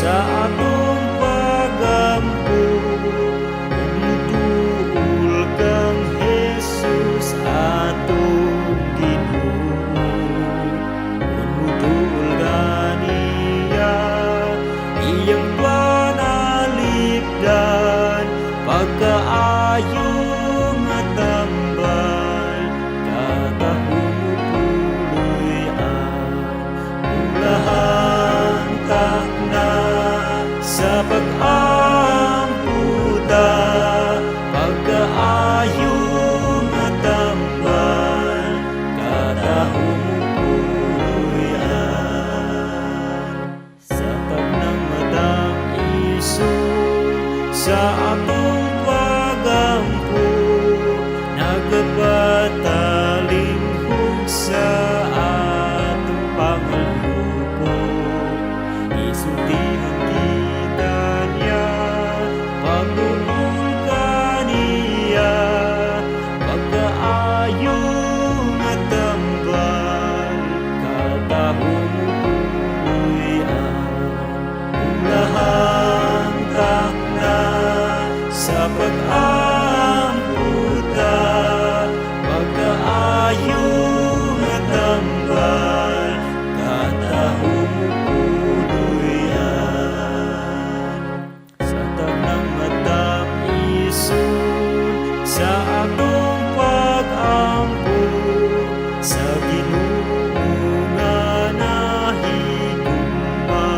sa atong pagampo. Umuduol kang Jesus atong Ginoo. Umuduol ganiya iyang panalipdan, pagkaayo nga tambal katahumupuloy ang ulahang takna sa pag-amputa, pagkaayo nga tambal katahumupuloy sa tagnang matang isog sa atong pagampo, nagpatalinghog sa atong pangalupo. Isultihan kita niya, pagdulong kaniya, pagkaayo nga tambal katahumupuloy ang ulahang takna sa pag-amputa, pagkaayo nga tambal katahumupuloy sa tagnang matang isog sa atong pag-ampo, sa Ginoo nga nahigugma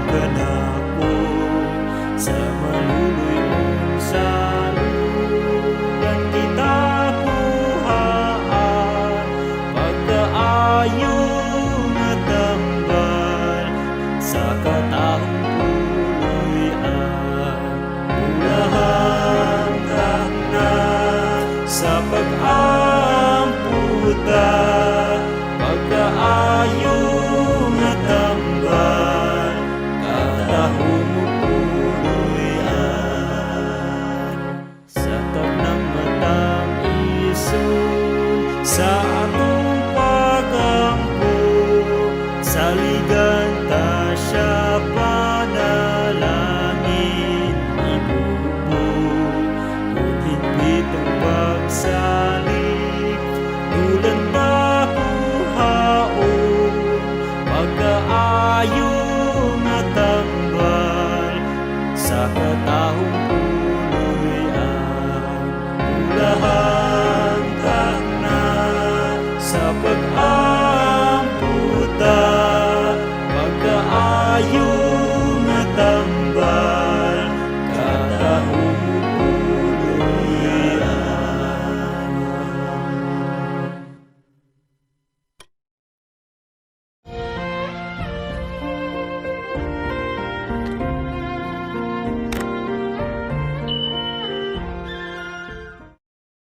kanako, sa maluluyon sa lugan kita kuhaan, pagkaayo nga tambal sa katahong puloy ang ulahang takna sa pag-amputa, pagkaayo nga tambal katahumupuloy sa tagnang matang isog sa atong pagampo, saliganta siya panalangin ibubog, higpit ang pagsalig, tulan makuhaon, pagkaayo nga tambal sa katahong